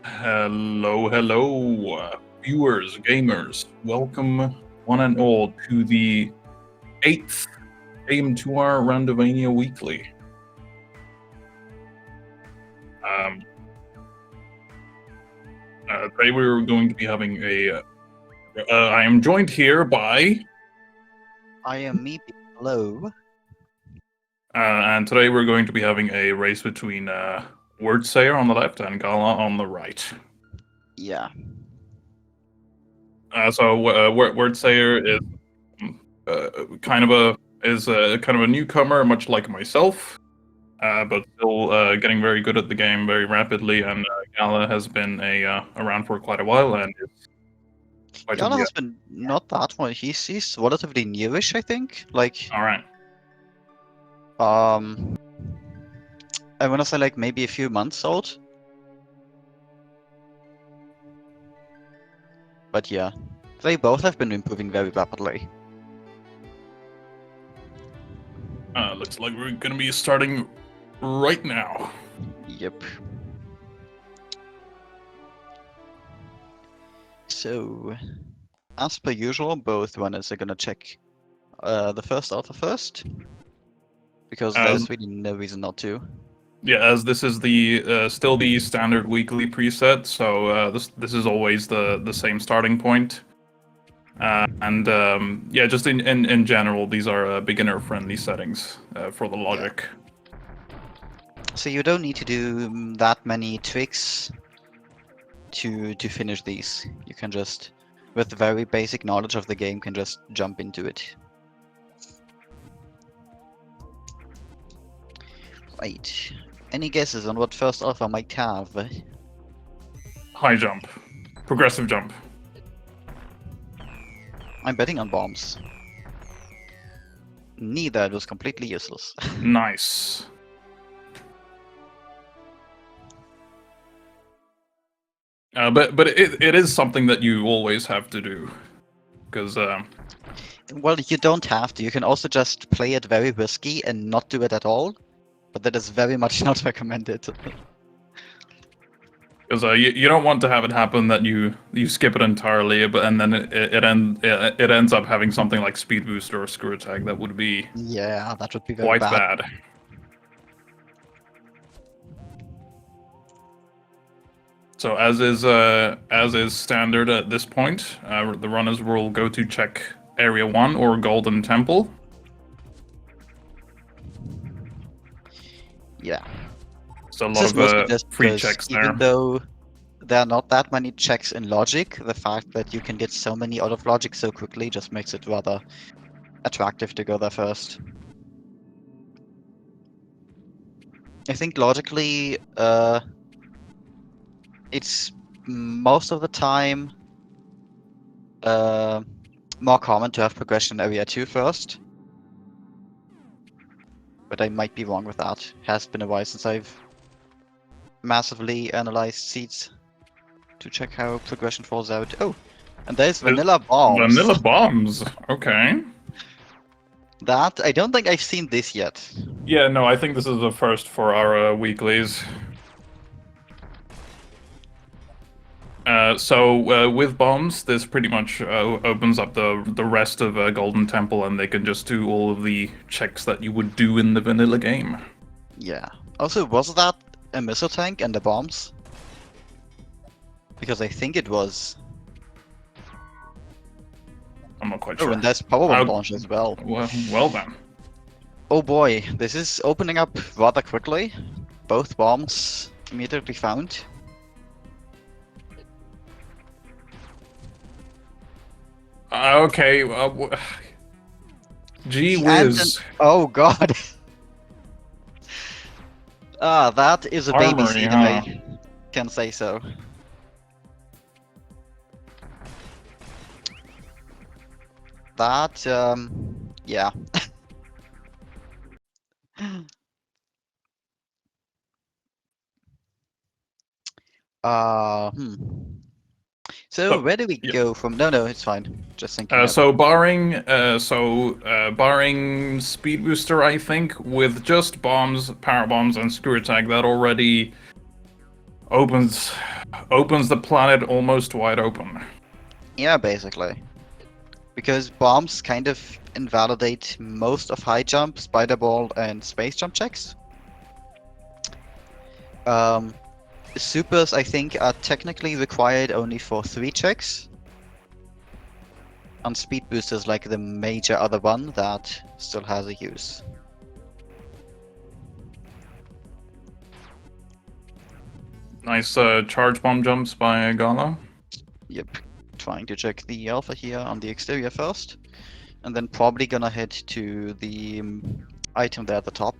Hello, viewers, gamers. Welcome, one and all, to the 8th game to our Randovania Weekly. Today we're going to be having a... I am joined here by... I am me below. and today we're going to be having a race between Wordsayer on the left and Gala on the right. Yeah. Wordsayer is kind of a newcomer, much like myself, but still getting very good at the game very rapidly. And Gala has been around for quite a while, and is quite Yana a has been not that one. He's relatively newish, I think. Like, all right. I wanna say like maybe a few months old. But yeah, they both have been improving very rapidly. Looks like we're gonna be starting right now. Yep. So, as per usual, both runners are gonna check the first alpha first. Because there's really no reason not to. Yeah, as this is the still the standard weekly preset, so this is always the same starting point. Yeah, just in general, these are beginner friendly settings for the logic. So you don't need to do that many tricks to finish these. You can just, with very basic knowledge of the game, can just jump into it. Right. Any guesses on what first alpha might have? High jump, progressive jump. I'm betting on bombs. Neither, it was completely useless. Nice. But it is something that you always have to do, because Well, you don't have to. You can also just play it very risky and not do it at all. But that is very much not recommended. Because you don't want to have it happen that you skip it entirely, and then it ends up having something like speed boost or screw attack that would be Yeah, that would be very quite bad. bad. So as is standard at this point, the runners will go to check Area 1 or Golden Temple. Yeah. So a This lot is mostly of just free because checks there. even though there are not that many checks in logic, the fact that you can get so many out of logic so quickly just makes it rather attractive to go there first. I think logically, it's most of the time more common to have progression in area 2 first. But I might be wrong with that. Has been a while since I've massively analyzed seeds to check how progression falls out. Oh, and there's vanilla bombs. Vanilla bombs. Okay. That, I don't think I've seen this yet. Yeah, no, I think this is the first for our weeklies. With bombs, this pretty much opens up the rest of Golden Temple, and they can just do all of the checks that you would do in the vanilla game. Yeah. Also, was that a missile tank and the bombs? Because I think it was. I'm not quite Oh, sure. and there's power bomb launch as well. Well then. Oh boy, this is opening up rather quickly. Both bombs immediately found. Okay. Gee whiz. Oh god. That is a baby Armory, seed, huh? if I can say so. That, yeah. So where do we go from? No, it's fine. Just thinking. Barring speed booster, I think with just bombs, power bombs, and screw attack, that already opens opens the planet almost wide open. Yeah, basically. Because bombs kind of invalidate most of high jump, spider ball, and space jump checks. Supers, I think, are technically required only for 3 checks. On speed boosters, like the major other one that still has a use. Nice charge bomb jumps by Gala. Yep. Trying to check the alpha here on the exterior first. And then probably gonna head to the item there at the top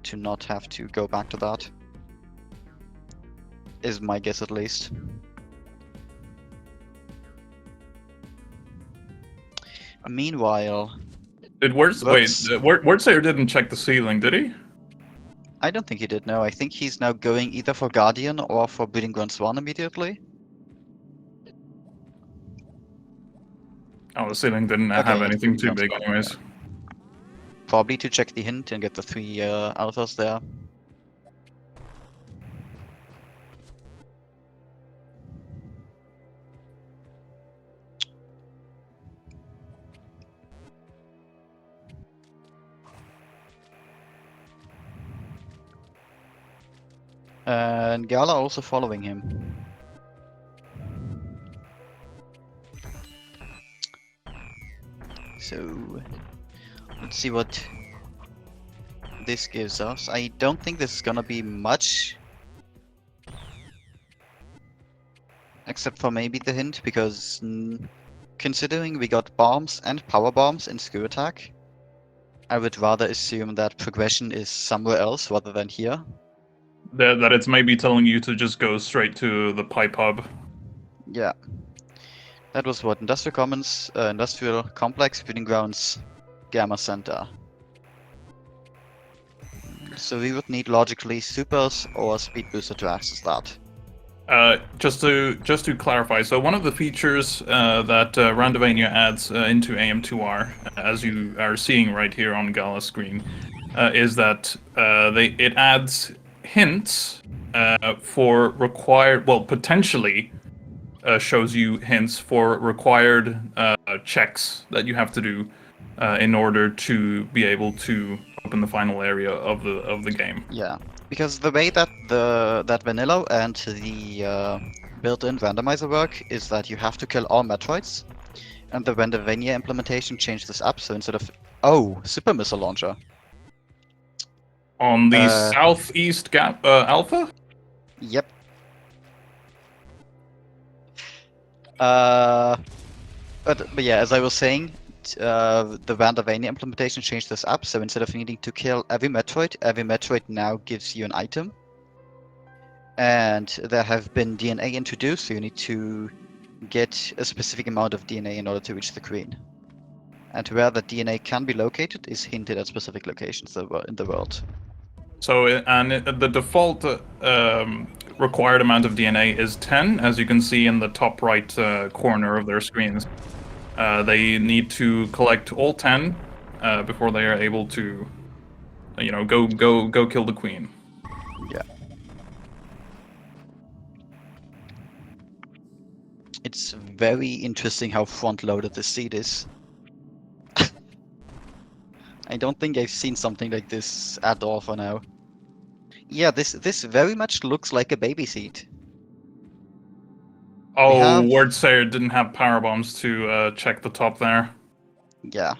to not have to go back to that. Is my guess at least. Meanwhile, Wait, Wordsayer didn't check the ceiling, did he? I don't think he did, no. I think he's now going either for Guardian or for Breeding Grounds 1 immediately. Oh, the ceiling didn't Okay, have yeah, anything too Breeding big Grounds 1, anyways. Probably to check the hint and get the 3 alphas there. And Gala also following him. So, let's see what this gives us. I don't think this is gonna be much. Except for maybe the hint, because considering we got bombs and power bombs in Screw Attack, I would rather assume that progression is somewhere else rather than here. That it's maybe telling you to just go straight to the pipe hub. Yeah. That was what? Industrial Commons, Industrial Complex, Breeding Grounds, Gamma Center. So we would need logically supers or speed booster to access that. Just to clarify, so one of the features that Randovania adds into AM2R, as you are seeing right here on Gala's screen, is that it adds hints for required, well, potentially shows you hints for required checks that you have to do in order to be able to open the final area of the game. Yeah, because the way that that vanilla and the built-in randomizer work is that you have to kill all Metroids, and the Randovania implementation changed this up. So instead of super missile launcher On the southeast gap alpha. Yep. But yeah, as I was saying, the Randovania implementation changed this up, so instead of needing to kill every Metroid now gives you an item. And there have been DNA introduced, so you need to get a specific amount of DNA in order to reach the queen. And where the DNA can be located is hinted at specific locations in the world. So, the default required amount of DNA is 10, as you can see in the top right corner of their screens. They need to collect all 10 before they are able to, go kill the queen. Yeah. It's very interesting how front-loaded this seed is. I don't think I've seen something like this at all for now. Yeah, this very much looks like a baby seed. Oh, Wordsayer didn't have power bombs to check the top there. Yeah.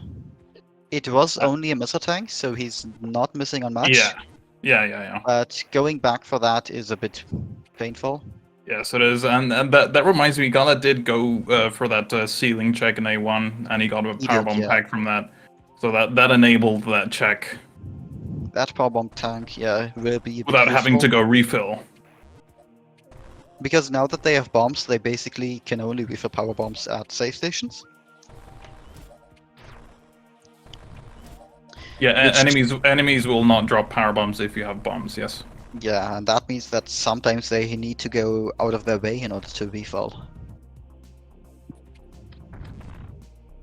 It was only a missile tank, so he's not missing on much. Yeah. But going back for that is a bit painful. Yes, it is, and that reminds me, Gala did go for that ceiling check in A1, and he got a powerbomb pack from that, so that enabled that check. That powerbomb tank, yeah, will be a bit without having to go refill. Because now that they have bombs, they basically can only refill power bombs at safe stations. Yeah, enemies will not drop power bombs if you have bombs. Yes. Yeah, and that means that sometimes they need to go out of their way in order to refill.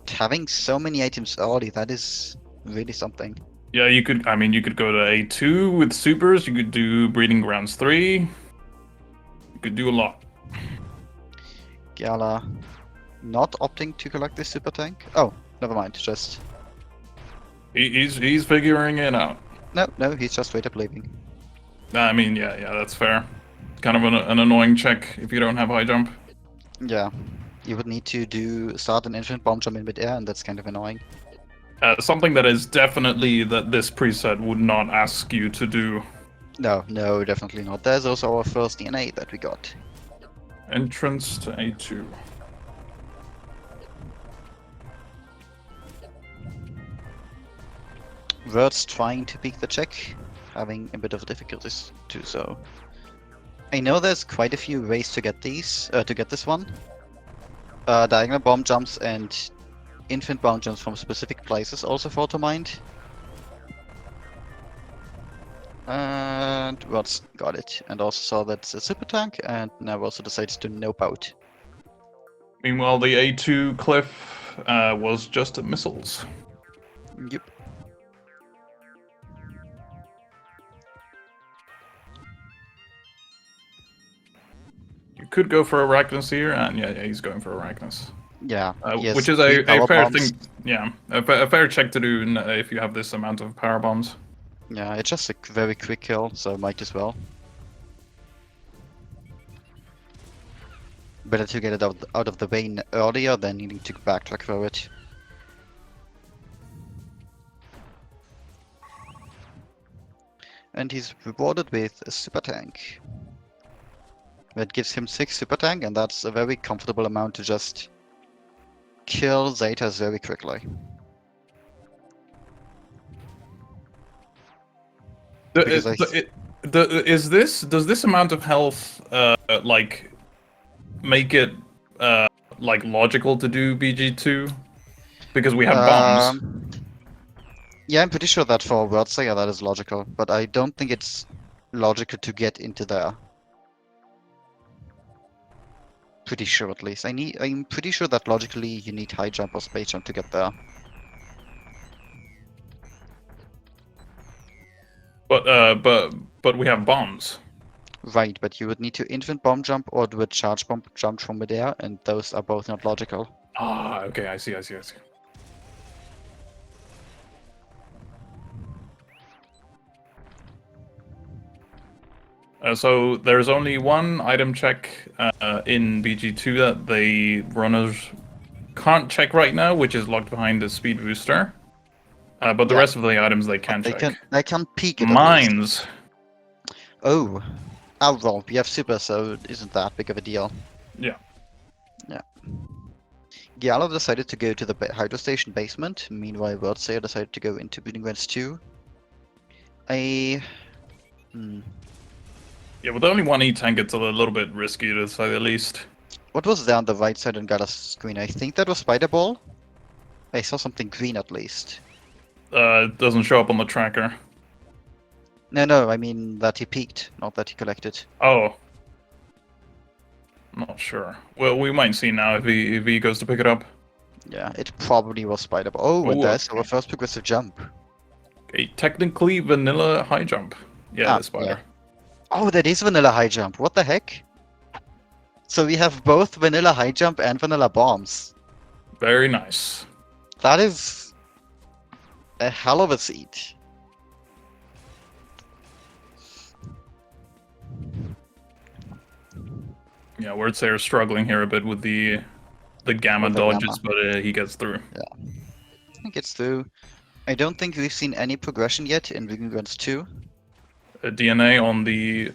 Having so many items early, that is really something. Yeah, you could. I mean, you could go to A2 with supers. You could do Breeding Grounds 3. You could do a lot. Gala not opting to collect this super tank? Oh, never mind. Just He's figuring it out. no, he's just straight up leaving. I mean, yeah, that's fair. Kind of an annoying check if you don't have high jump. Yeah, you would need to start an infinite bomb jump in midair, and that's kind of annoying. Something that is definitely that this preset would not ask you to do. No, definitely not. There's also our first DNA that we got. Entrance to A2. Word's trying to peek the check, having a bit of difficulties to do so. I know there's quite a few ways to get these, to get this one. Diagonal bomb jumps and infinite bomb jumps from specific places also fall to mind. And Word's got it, and also saw that it's a super tank, and now also decides to nope out. Meanwhile, the A2 cliff was just missiles. Yep. You could go for Arachnus here, and yeah, he's going for Arachnus. Yeah, Which is a fair thing, yeah, a fair check to do if you have this amount of power bombs. Yeah, it's just a very quick kill, so might as well. Better to get it out of the way earlier than needing to backtrack for it. And he's rewarded with a super tank. That gives him 6 super tank, and that's a very comfortable amount to just kill Zetas very quickly. Does this amount of health like make it like logical to do BG2 because we have bombs? Yeah, I'm pretty sure that for Worldsayer that is logical, but I don't think it's logical to get into there. Pretty sure at least. I'm pretty sure that logically you need high jump or space jump to get there. But we have bombs. Right, but you would need to infinite bomb jump or do a charge bomb jump from midair, and those are both not logical. Ah, okay, I see. So there's only one item check in BG2 that the runners can't check right now, which is locked behind the speed booster. But the rest of the items they can check. They can peek it. Mines. Oh. Oh well, we have super, so it isn't that big of a deal. Yeah. Yeah. Giallo decided to go to the hydro station basement. Meanwhile, Worldsayer decided to go into Bleeding Grounds 2. Yeah, with only one E-tank, it's a little bit risky to say the least. What was there on the right side on Gala's screen? I think that was Spider Ball. I saw something green at least. It doesn't show up on the tracker. No, I mean that he peeked, not that he collected. Oh. Not sure. Well, we might see now if he goes to pick it up. Yeah, it probably was Spider Ball. Oh, and there's our first progressive jump. Okay, technically vanilla high jump. Yeah, the spider. Yeah. Oh, that is vanilla high jump. What the heck? So we have both vanilla high jump and vanilla bombs. Very nice. That is a hell of a seed. Yeah, Wordsayer is struggling here a bit with the gamma dodges, but he gets through. Yeah, he gets through. I don't think we've seen any progression yet in Bleeding Grounds 2. A DNA on the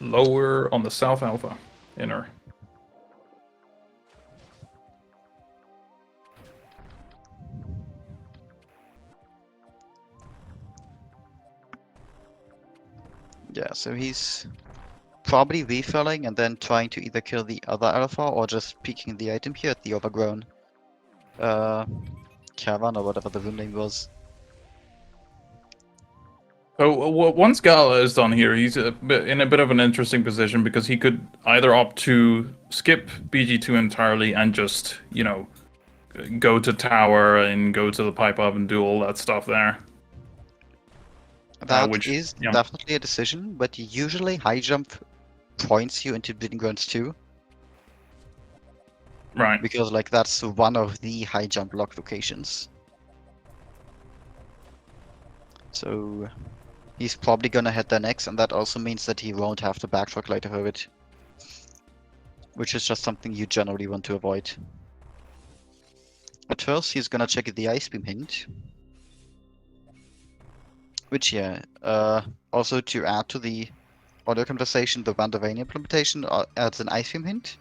on the south alpha inner. Yeah, so he's probably refilling and then trying to either kill the other alpha or just peeking the item here at the overgrown caravan or whatever the room name was. So once Gala is done here, he's in a bit of an interesting position because he could either opt to skip BG2 entirely and just, you know, go to tower and go to the pipe up and do all that stuff there. That is definitely a decision, but usually high jump points you into Bleeding Grounds 2. Right. because like that's one of the high jump lock locations. So he's probably gonna head there next, and that also means that he won't have to backtrack later for it, which is just something you generally want to avoid. At first, he's gonna check the ice beam hint, which yeah, also to add to the audio conversation, the Randovania implementation adds an ice beam hint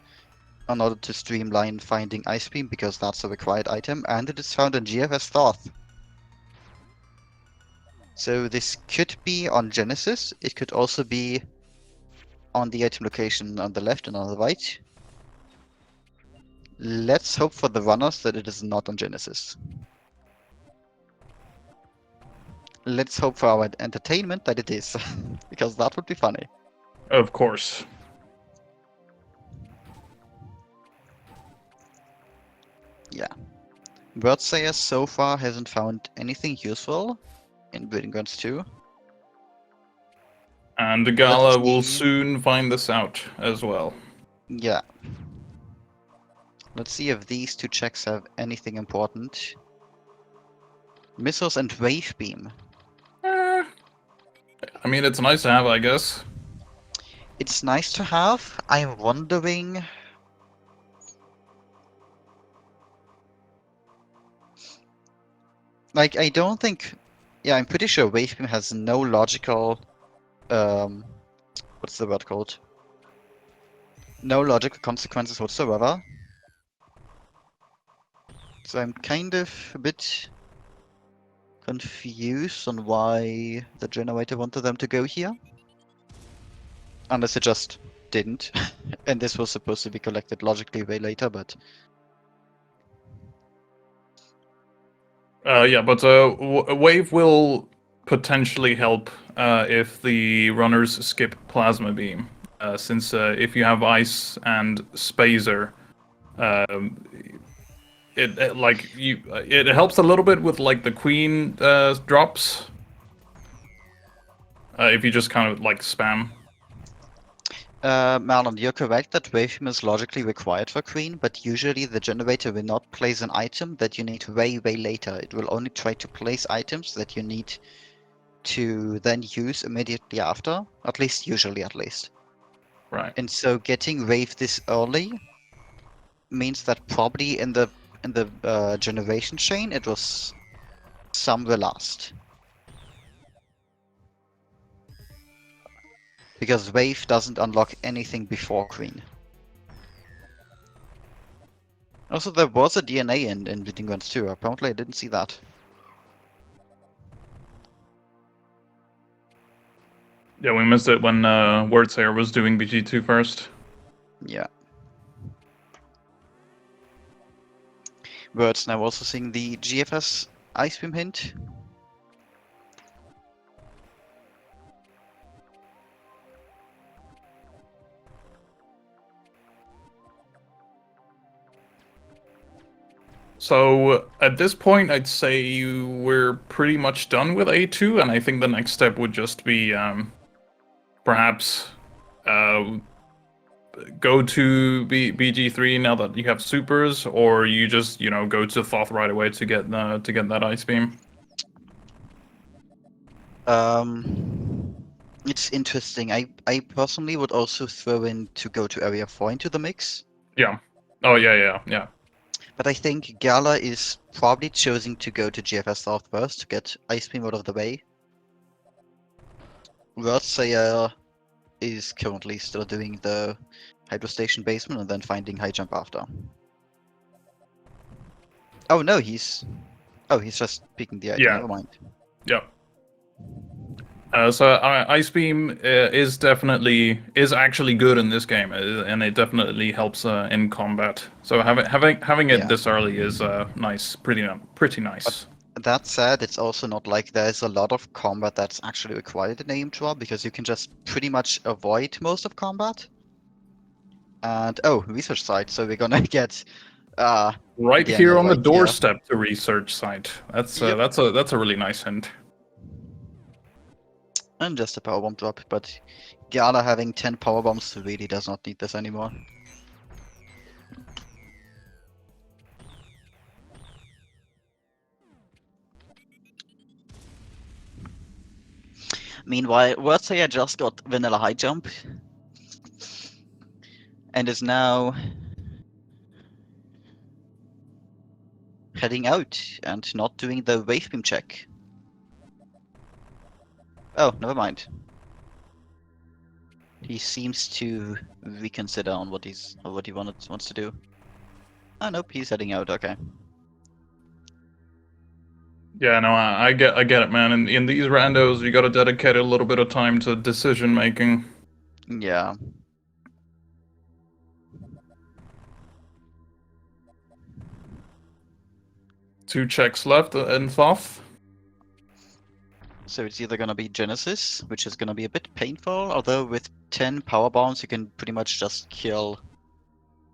in order to streamline finding ice beam because that's a required item, and it is found in GFS Thoth. So this could be on Genesis. It could also be on the item location on the left and on the right. Let's hope for the runners that it is not on Genesis. Let's hope for our entertainment that it is, because that would be funny. Of course. Yeah. Birdsayer so far hasn't found anything useful in Breeding Grounds 2. And the Gala will see. soon find this out as well. Yeah. Let's see if these two checks have anything important. Missiles and Wave Beam. I mean, it's nice to have, I guess. It's nice to have. I'm wondering. Like, I don't think. Yeah, I'm pretty sure Wave Beam has no logical. What's the word called? No logical consequences whatsoever. So I'm kind of a bit confused on why the generator wanted them to go here. Unless it just didn't. And this was supposed to be collected logically way later, but Yeah, but Wave will potentially help if the runners skip Plasma Beam, since if you have Ice and Spazer, um, it helps a little bit with like the Queen drops. If you just kind of like spam. Marlon, you're correct that Waveframe is logically required for Queen, but usually the generator will not place an item that you need way later. It will only try to place items that you need to then use immediately after, at least usually at least. Right. And so getting Wave this early means that probably in the generation chain it was somewhere last. Because Wave doesn't unlock anything before Queen. Also, there was a DNA in Bleeding Guns too. Apparently, I didn't see that. Yeah, we missed it when Wordsayer was doing BG2 first. Yeah. Words now also seeing the GFS Ice Beam hint. So at this point, I'd say we're pretty much done with A2, and I think the next step would just be perhaps go to BG3 now that you have supers, or you just go to Thoth right away to get that Ice Beam. It's interesting. I personally would also throw in to go to Area 4 into the mix. Yeah. Oh yeah. But I think Gala is probably choosing to go to GFS South first to get Ice Beam out of the way. Wordsayer is currently still doing the Hydro Station basement and then finding High Jump after. Oh no, he's just picking the item. Yeah. Never mind. Yeah. So Ice Beam is actually good in this game, and it definitely helps in combat. So having it this early is nice, pretty nice. But that said, it's also not like there's a lot of combat that's actually required in Aim Draw, because you can just pretty much avoid most of combat. And research site. So we're gonna get right again, here on the right doorstep to research site. That's Yep. that's a really nice hint. And just a power bomb drop, but Gala having 10 power bombs really does not need this anymore. Meanwhile, Wordsayer just got vanilla high jump and is now heading out and not doing the wave beam check. Oh, never mind. He seems to reconsider on what he wants to do. Oh nope, he's heading out. Okay. Yeah, no, I get it, man. In these randos, you got to dedicate a little bit of time to decision making. Yeah. Two checks left in Thoth. So it's either gonna be Genesis, which is gonna be a bit painful, although with 10 power bombs you can pretty much just kill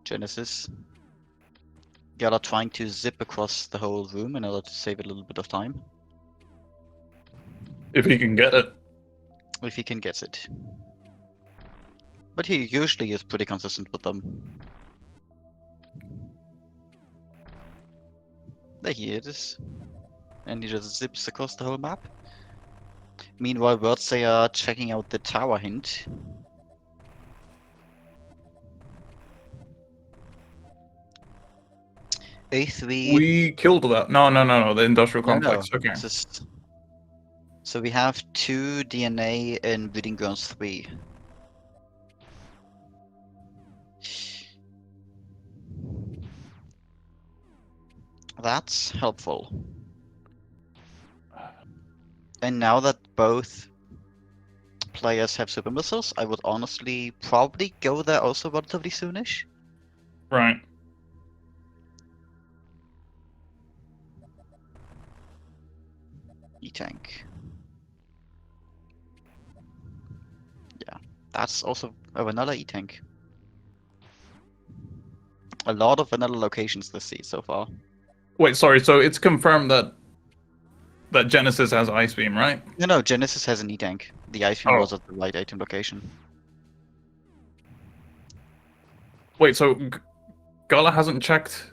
Genesis. Gala trying to zip across the whole room in order to save a little bit of time. If he can get it. If he can get it. But he usually is pretty consistent with them. There he is. And he just zips across the whole map. Meanwhile, Wordsayer checking out the tower hint. A3. We killed that. No. The industrial complex. No. Okay. So we have 2 DNA in Breeding Grounds 3. That's helpful. And now that both players have super missiles, I would honestly probably go there also relatively soonish. Right. E-tank. Yeah, that's also another E-tank. A lot of vanilla locations this season so far. Wait, sorry. So it's confirmed that Genesis has Ice Beam, right? No, Genesis has an E-tank. The ice beam Oh. was at the right item location. Wait, so Gala hasn't checked.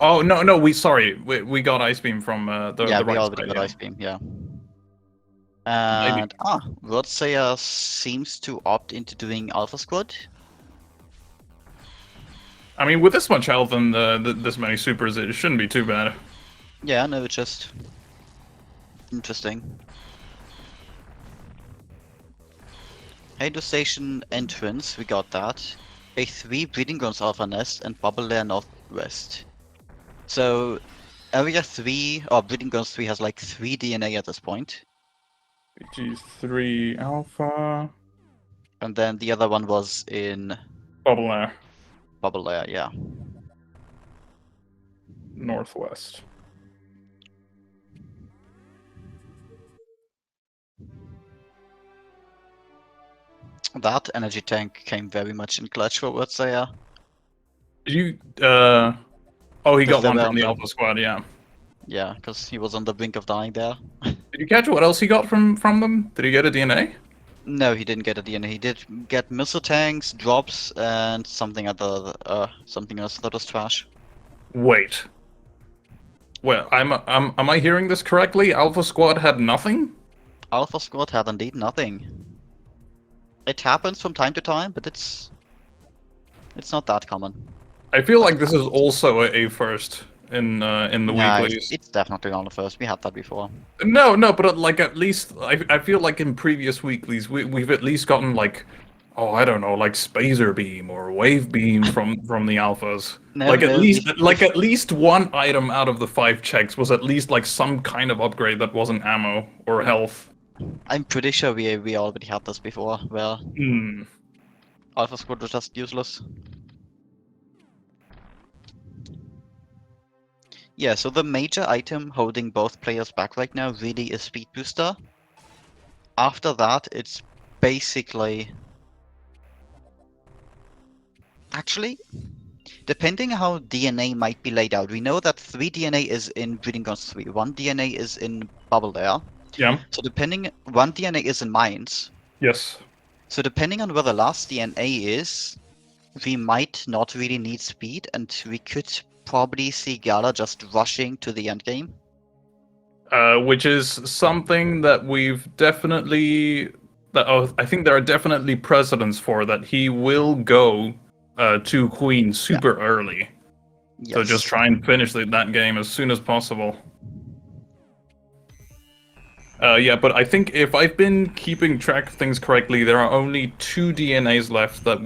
Oh no, we got Ice Beam from the Yeah, the we right already side. got Yeah. ice beam, yeah. Maybe. And Wordsayer seems to opt into doing Alpha Squad. I mean, with this much health and this many supers, it shouldn't be too bad. Yeah, no, it's just interesting. Radio Station entrance, we got that. A3 Breeding Grounds Alpha Nest and Bubble Lair Northwest. So Area 3 or Breeding Grounds 3 has like 3 DNA at this point. BG3 Alpha. And then the other one was in Bubble Lair. Bubble Lair, yeah. Northwest. That energy tank came very much in clutch for Wordsayer. Did you oh, he got They one were from on the the- Alpha Squad, yeah. Yeah, because he was on the brink of dying there. Did you catch what else he got from them? Did he get a DNA? No, he didn't get a DNA. He did get missile tanks, drops, and something something else that was trash. Wait. Well, am I hearing this correctly? Alpha Squad had nothing? Alpha Squad had indeed nothing. It happens from time to time, but it's not that common. I feel like this is also a first in the Nah, weeklies. it's definitely on the first. We had that before. No, but like at least I feel like in previous weeklies we've at least gotten like, oh, I don't know, like Spazer Beam or Wave Beam from the alphas. No, Like no, at least one item out of the 5 checks was at least like some kind of upgrade that wasn't ammo or health. I'm pretty sure we already had this before, where Alpha Squad was just useless. Yeah, so the major item holding both players back right now really is Speed Booster. After that, it's basically... Actually, depending how DNA might be laid out, we know that 3 DNA is in Breeding Grounds 3, 1 DNA is in Bubble Lair. Yeah. So 1 DNA is in Mines. Yes. So depending on where the last DNA is, we might not really need speed, and we could probably see Gala just rushing to the end game. Which is something that we've definitely I think there are definitely precedents for that. He will go to Queen super early. Yes. So just try and finish that game as soon as possible. Yeah, but I think if I've been keeping track of things correctly, there are only 2 DNAs left that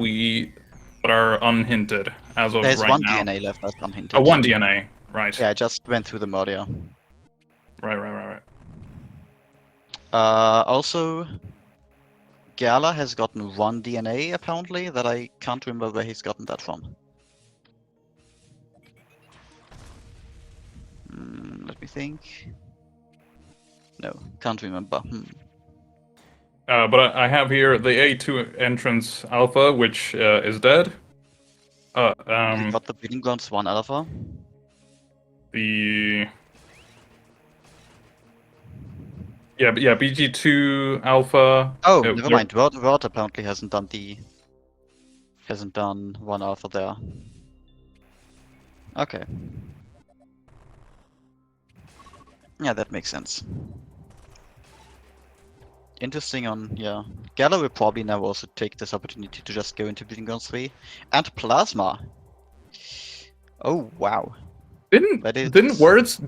are unhinted as of There's right one now. DNA left that's unhinted. Oh, 1 DNA, right? Yeah, I just went through the mod, yeah. Right. Also, Gala has gotten 1 DNA apparently that I can't remember where he's gotten that from. Let me think. No, can't remember. But I have here the A2 entrance alpha, which is dead. You got the Breeding Grounds 1 alpha. The yeah, BG2 alpha. Oh, never mind. Word apparently hasn't done 1 alpha there. Okay. Yeah, that makes sense. Interesting yeah. Gala will probably now also take this opportunity to just go into Breeding Grounds 3. And Plasma! Oh, wow. Didn't words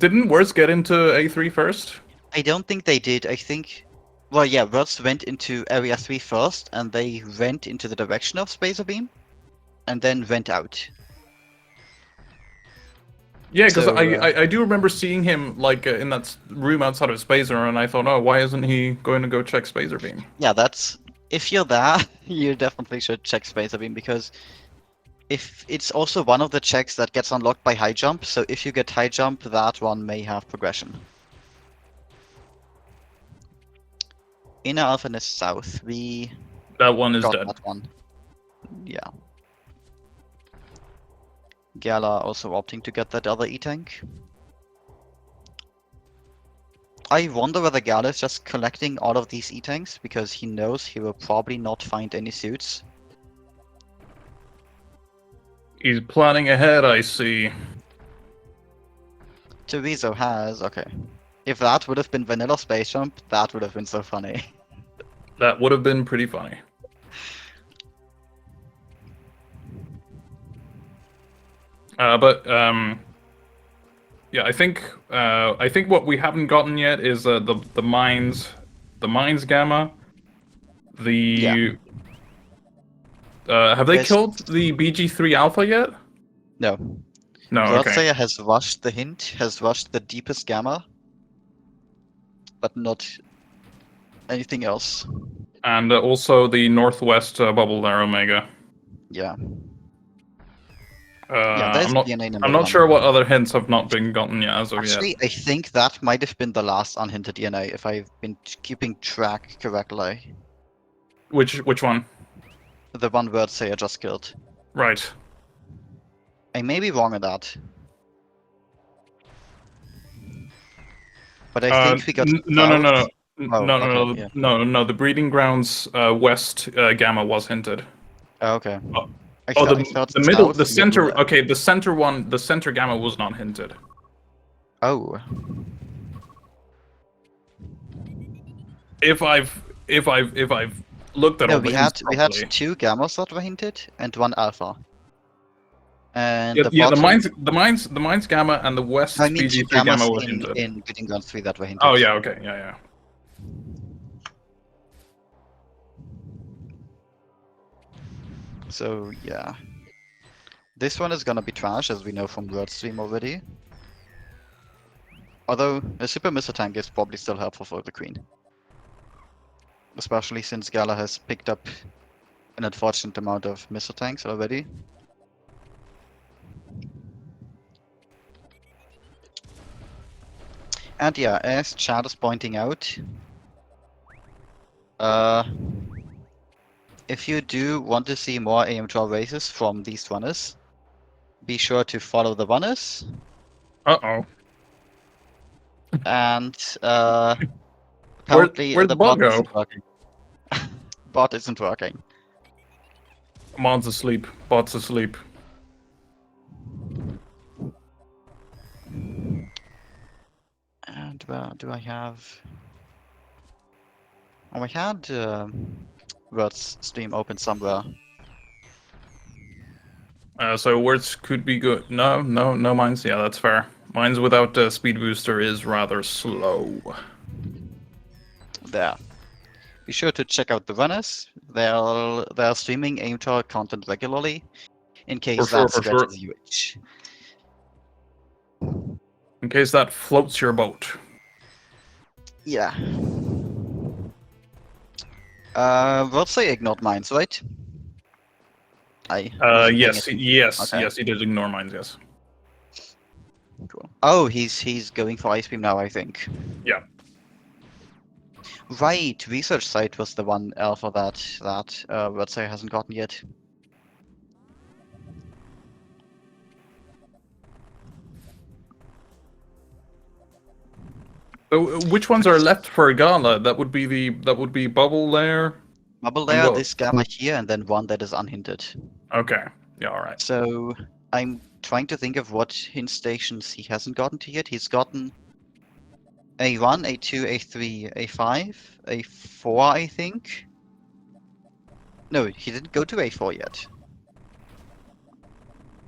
get into A3 first? I don't think they did. I think... Well, yeah, Words went into Area 3 first, and they went into the direction of Spacer Beam, and then went out. Yeah, because So, I do remember seeing him like in that room outside of Spacer, and I thought, oh, why isn't he going to go check Spacer Beam? yeah, that's... If you're there, you definitely should check Spacer Beam, because if it's also one of the checks that gets unlocked by high jump, so if you get high jump, that one may have progression. Inner Alpha is south. That one is got dead. that one. Yeah. Gala also opting to get that other E-Tank. I wonder whether Gala is just collecting all of these E-Tanks because he knows he will probably not find any suits. He's planning ahead, I see. Chorizo has... Okay. If that would have been Vanilla Space Jump, that would have been so funny. That would have been pretty funny. Yeah, I think what we haven't gotten yet is the mines gamma. The have they killed the BG3 alpha yet? No. No, okay. Worldslayer has rushed the hint, has rushed the deepest gamma, but not anything else. And also the northwest bubble there, Omega. Yeah. There's DNA number I'm not 1. sure what other hints have not been gotten yet as of yet. Actually, I think that might have been the last unhinted DNA, if I've been keeping track correctly. Which one? The one Worldslayer just killed. Right. I may be wrong on that. But I think we got no. Oh, No. The breeding grounds west gamma was hinted. Oh, okay. The middle, the center. Okay, the center one, the center gamma was not hinted. Oh. If I've looked at all the hints we had 2 gammas that were hinted and 1 alpha. And the mines gamma and the west BG3 gamma were hinted. In Breeding Grounds 3 that were hinted. Oh yeah, okay, yeah. So yeah, this one is gonna be trash, as we know from Word Stream already. Although a super missile tank is probably still helpful for the Queen, especially since Gala has picked up an unfortunate amount of missile tanks already. And yeah, as Chad is pointing out, if you do want to see more AM12 races from these runners, be sure to follow the runners. Uh-oh. And apparently where'd the bot go? Isn't working. Bot isn't working. Mod's asleep. Bot's asleep. And Where do I have? Oh, I had Words stream open somewhere. So words could be good. No mines. Yeah, that's fair. Mines without speed booster is rather slow. There. Be sure to check out the runners. They're streaming Aimtor content regularly, in case For that sure. scratches your itch. In case that floats your boat. Yeah. Words say ignored mines, right? I wasn't paying Yes, attention. yes, Okay. yes. He did ignore mines. Yes. Cool. Oh, he's going for Ice Beam now, I think. Yeah. Right, Research Site was the one alpha that Wordsay hasn't gotten yet. So which ones are left for Gala? That would be Bubble there. Bubble And layer, what? this gamma here, and then one that is unhindered. Okay. Yeah. All right. So I'm trying to think of what hint stations he hasn't gotten to yet. He's gotten A1, A2, A3, A5, A4, I think. No, he didn't go to A4 yet.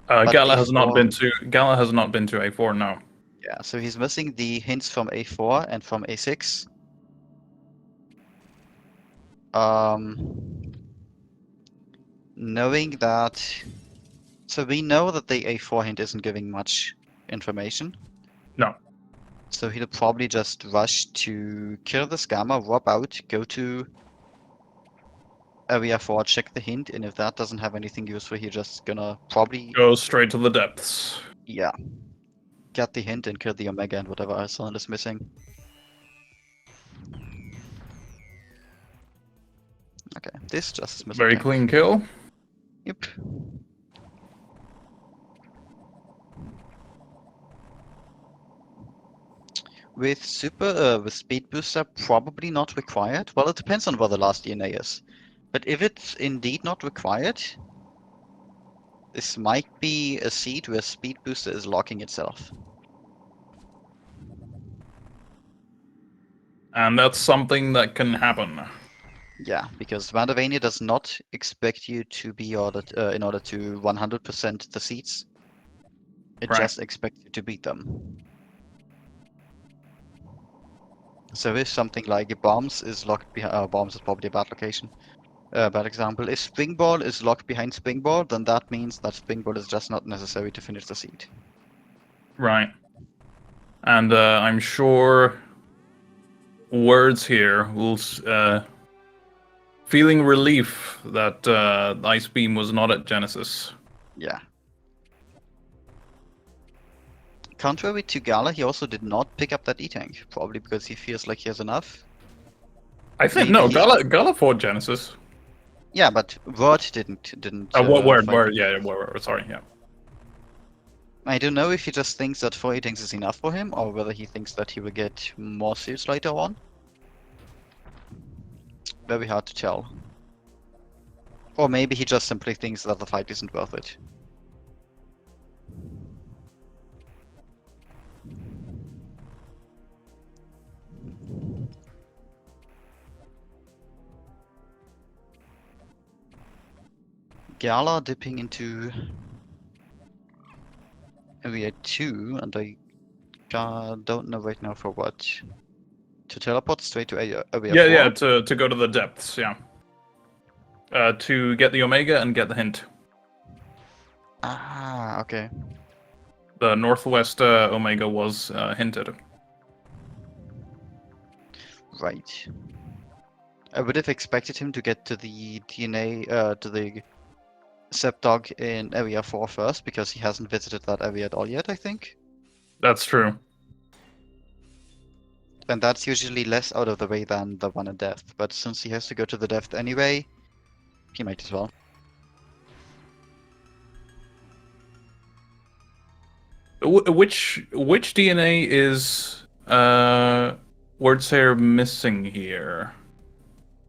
But Gala has not A4, been to A4. No. yeah, so he's missing the hints from A4 and from A6. Knowing that, so we know that the A4 hint isn't giving much information. No. So he'll probably just rush to kill the scammer, warp out, go to area 4, check the hint, and if that doesn't have anything useful, he's just gonna probably, Go straight to the depths. yeah, get the hint and kill the Omega and whatever else is missing. Okay, this just is missing. Very clean kill. Yep. With with speed booster, probably not required. Well, it depends on what the last DNA is. But if it's indeed not required, this might be a seed where speed booster is locking itself. And that's something that can happen. Yeah, because Randovania does not expect you to be ordered in order to 100% the seeds. It Right. just expects you to beat them. So if something like bombs is locked behind, bombs is probably a bad location. Bad example. If Springball is locked behind Springball, then that means that Springball is just not necessary to finish the seed. Right. And I'm sure words here will feeling relief that Ice Beam was not at Genesis. Yeah. Contrary to Gala, he also did not pick up that E-Tank, probably because he feels like he has enough. I think Maybe no, he- Gala fought Genesis. Yeah, but Word didn't. Word, fight. yeah, word, sorry, yeah. I don't know if he just thinks that 4 E-Tanks is enough for him, or whether he thinks that he will get more suits later on. Very hard to tell. Or maybe he just simply thinks that the fight isn't worth it. Gala dipping into area 2, and I don't know right now for what. To teleport straight to area 4? Yeah, to go to the depths, yeah. To get the Omega and get the hint. Ah, okay. The Northwest Omega was hinted. Right. I would have expected him to get to the DNA, to the Sepdog in area 4 first, because he hasn't visited that area at all yet, I think. That's true. And that's usually less out of the way than the one in depth, but since he has to go to the depth anyway, he might as well. Which DNA is Wordsayer missing here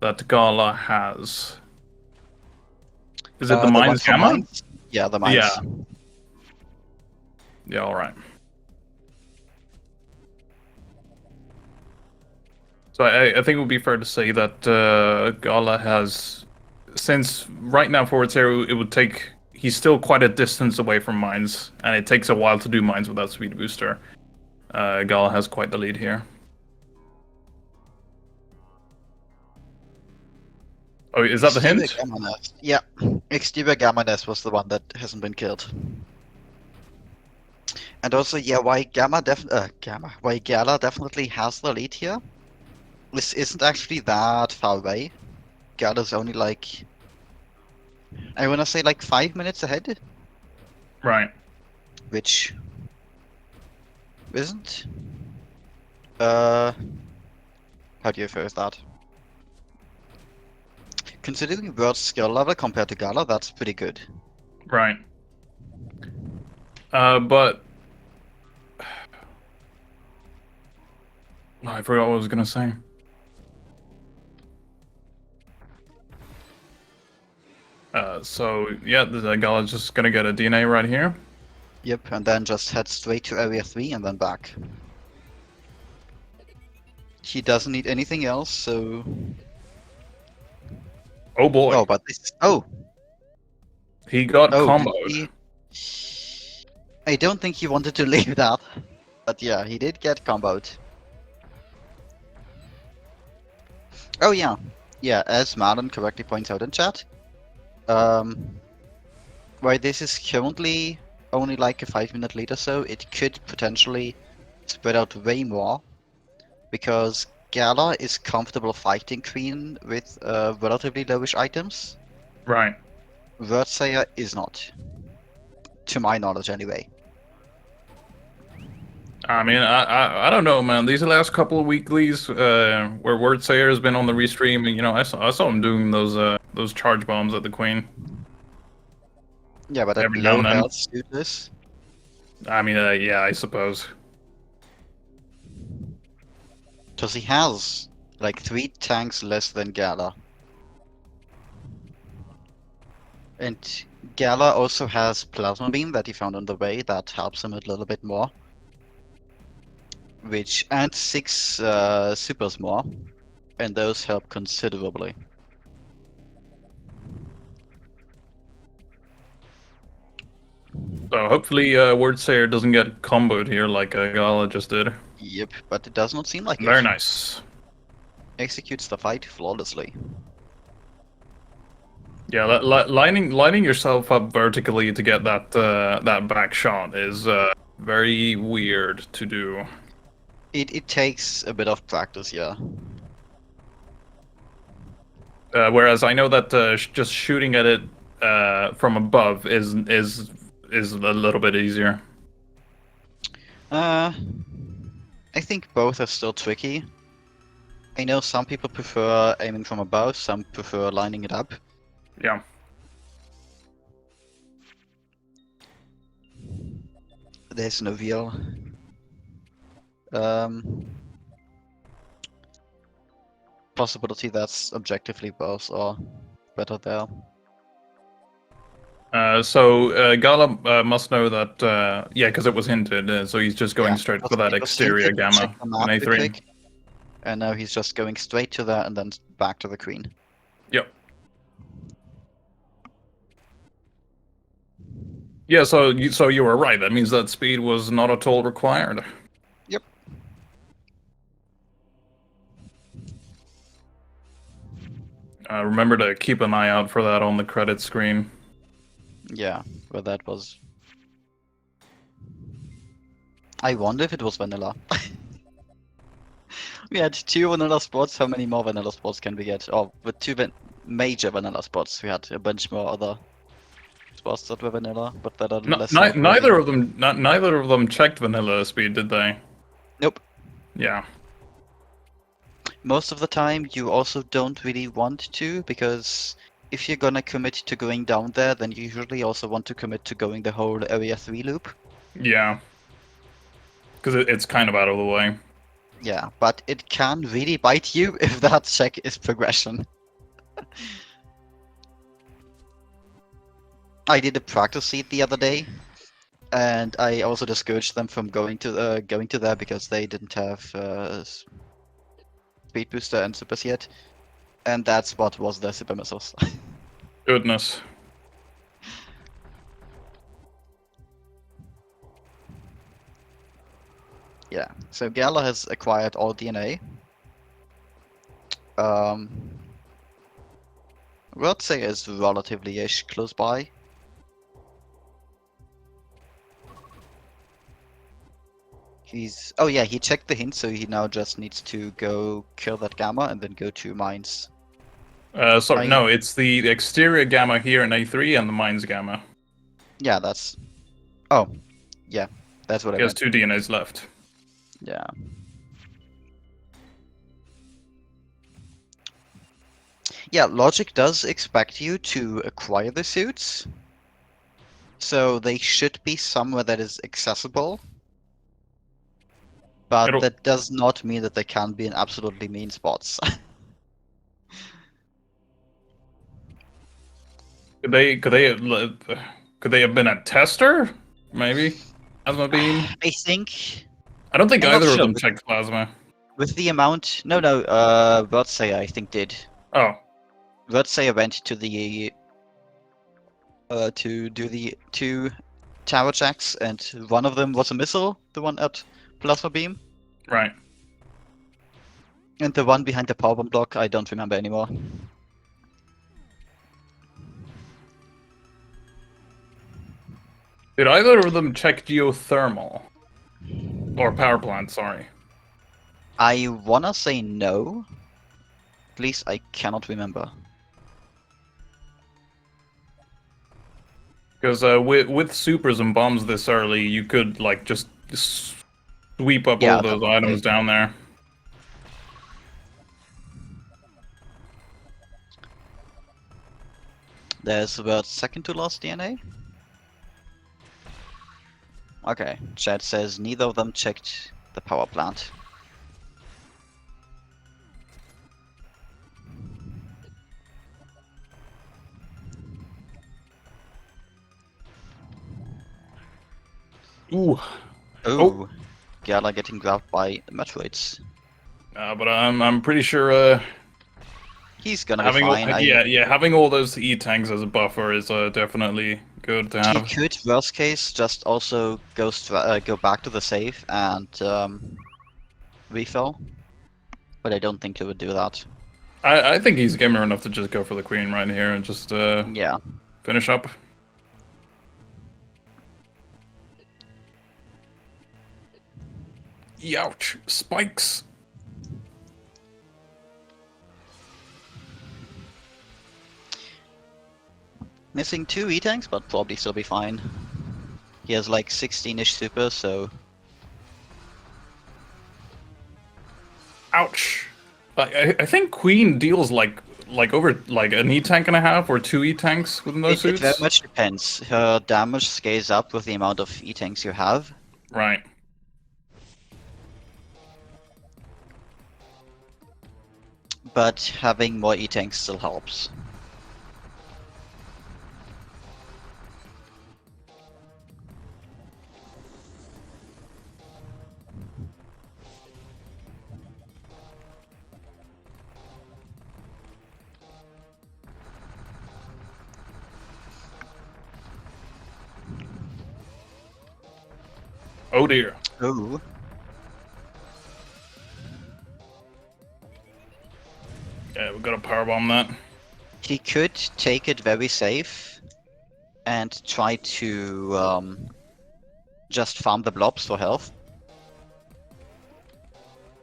that Gala has? Is it the one Mines from Gamma? Mines? Yeah, the Mines. Yeah. Yeah, alright. So I think it would be fair to say that Gala has, since right now for Zero, it would take. He's still quite a distance away from mines, and it takes a while to do mines without speed booster. Gala has quite the lead here. Oh, is that the Exterior hint? Gamma Nest. Yeah, Exterior Gamma Nest was the one that hasn't been killed. And also, yeah, why why Gala definitely has the lead here. This isn't actually that far away. Gala's only like, I wanna say like 5 minutes ahead, Right. which isn't. How do you phrase that? Considering Word's skill level compared to Gala, that's pretty good. Right. But I forgot what I was gonna say. So yeah, the Gala's just gonna get a DNA right here. Yep, and then just head straight to Area 3 and then back. He doesn't need anything else, so... Oh boy, Oh, but this is... Oh! he got Oh, did comboed. he... I don't think he wanted to leave that. But yeah, he did get comboed. Oh yeah. Yeah, as Marlon correctly points out in chat. Why this is currently only like a 5-minute lead or so, it could potentially spread out way more. Because Gala is comfortable fighting Queen with relatively lowish items. Right. Wordsayer is not. To my knowledge, anyway. I mean, I don't know, man. These last couple of weeklies, where Wordsayer has been on the restream, and I saw him doing those charge bombs at the Queen. Yeah, but at Every now low and then. health, do this. I mean, yeah, I suppose. Because he has like 3 tanks less than Gala. And Gala also has Plasma Beam that he found on the way that helps him a little bit more. Which, and 6 supers more. And those help considerably. So hopefully, Wordsayer doesn't get comboed here like Gala just did. Yep, but it does not seem like Very it. nice. Executes the fight flawlessly. Yeah, lining yourself up vertically to get that back shot is very weird to do. It takes a bit of practice, yeah. Whereas I know that just shooting at it from above is a little bit easier. I think both are still tricky. I know some people prefer aiming from above, some prefer lining it up. Yeah. There's no real possibility that's objectively both are better there. So Gala must know that yeah, because it was hinted. So he's just going straight for that It was exterior hinted to check gamma the in map real A3. quick, and now he's just going straight to that and then back to the Queen. Yep. Yeah, so you were right. That means that speed was not at all required. Yep. Remember to keep an eye out for that on the credit screen. Yeah, but that was... I wonder if it was vanilla. We had 2 vanilla spots, how many more vanilla spots can we get? Oh, with 2 major vanilla spots, we had a bunch more other spots that were vanilla, but that are less... Neither of them checked vanilla speed, did they? Nope. Yeah. Most of the time, you also don't really want to, because if you're gonna commit to going down there, then you usually also want to commit to going the whole Area 3 loop. Yeah. Because it's kind of out of the way. Yeah, but it can really bite you if that check is progression. I did a practice seat the other day, and I also discouraged them from going to there because they didn't have speed booster and supers yet, and that's what was the super missiles. Goodness. Yeah, so Gala has acquired all DNA. Rotsay is relatively-ish close by. Oh yeah, he checked the hint, so he now just needs to go kill that Gamma and then go to mines. Sorry, I- no, it's the exterior gamma here in A3 and the mines gamma. Yeah, that's... Oh, yeah, that's what I He has meant. 2 DNAs left. Yeah. Yeah, Logic does expect you to acquire the suits, so they should be somewhere that is accessible. But that does not mean that they can be in absolutely mean spots. Could they have been a tester? Maybe? Plasma beam? I think... I don't think I'm not either of sure. them checked plasma. With the amount... No, Rotsay I think did. Oh, Rotsay went to the... to do the 2 tower jacks, and one of them was a missile, the one at Plasma Beam. right. And the one behind the power bomb block, I don't remember anymore. Did either of them check geothermal? Or power plant, sorry. I wanna say no. At least I cannot remember. Because with supers and bombs this early, you could, like, just sweep up Yeah, all those items down there. There's about second to last DNA. Okay, chat says neither of them checked the power plant. Ooh. Oh, Gala getting grabbed by the Metroids. But I'm pretty sure He's gonna be having fine. having all those E-tanks as a buffer is definitely good to He have. could, worst case, just also go back to the safe and refill. But I don't think he would do that. I think he's gamer enough to just go for the queen right here and just Yeah. finish up. Youch! Spikes! Missing 2 E-tanks, but probably still be fine. He has like 16-ish super, so... Ouch! I think queen deals like over like an E-tank and a half or 2 E-tanks within those It suits. very much depends. Her damage scales up with the amount of E-tanks you have. Right. But having more E-tanks still helps. Oh dear. Ooh. Yeah, we gotta powerbomb that. He could take it very safe and try to just farm the blobs for health.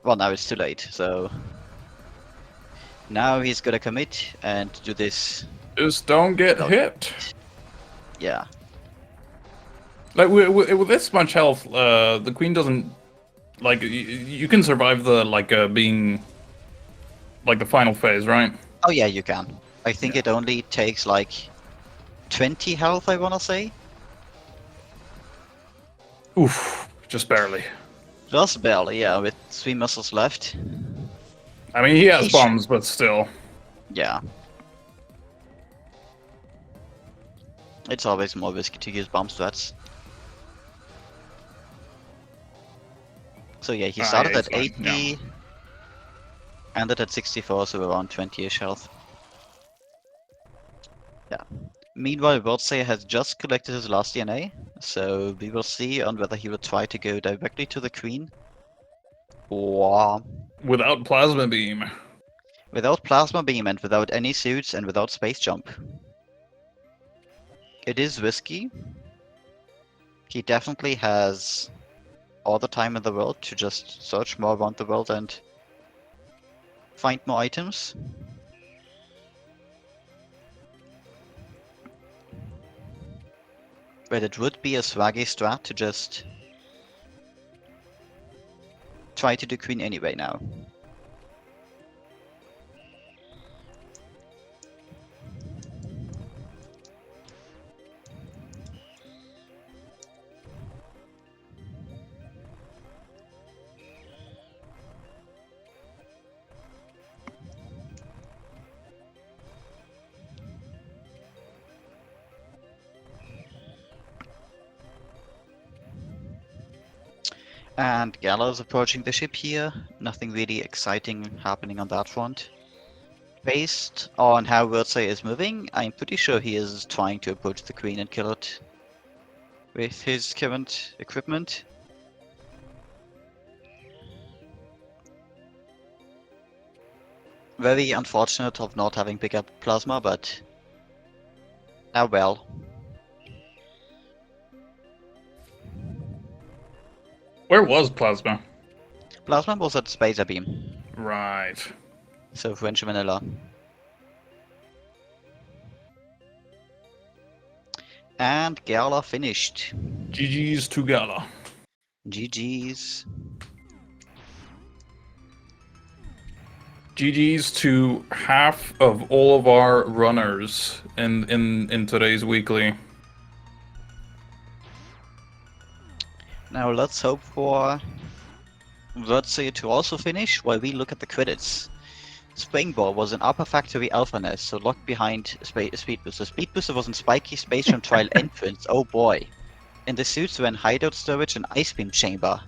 Well, now it's too late, so... Now he's gonna commit and do this. Just don't get hit. Yeah. Like with this much health, the queen doesn't like you can survive the being like the final phase, right? Oh yeah, you can. I think it only takes like 20 health, I wanna say. Oof, just barely. Just barely, yeah, with 3 missiles left. I mean, he has bombs, but still. Yeah. It's always more risky to use bomb strats. So yeah, he started yeah, at it's fine, 80. Ended at 64, so around 20-ish health. Yeah. Meanwhile, Worldsayer has just collected his last DNA, so we will see on whether he will try to go directly to the Queen or Without plasma beam. without Plasma Beam and without any suits and without Space Jump. It is risky. He definitely has all the time in the world to just search more around the world and find more items. But it would be a swaggy strat to just try to do Queen anyway now. And Gala's approaching the ship here. Nothing really exciting happening on that front. Based on how Wordsay is moving, I'm pretty sure he is trying to approach the Queen and kill it with his current equipment. Very unfortunate of not having picked up Plasma, but oh well. Where was plasma? Plasma was at Spacer Beam, Right. so French Vanilla. And Gala finished. GG's to Gala. GG's. GG's to half of all of our runners in today's weekly. Now let's hope for Wordsay to also finish while we look at the credits. Springball was an upper factory alpha nest, so locked behind Speed Booster. Speed Booster was in Spiky Space Jam Trial entrance, oh boy. And the suits were in Hideout Storage and Ice Beam Chamber.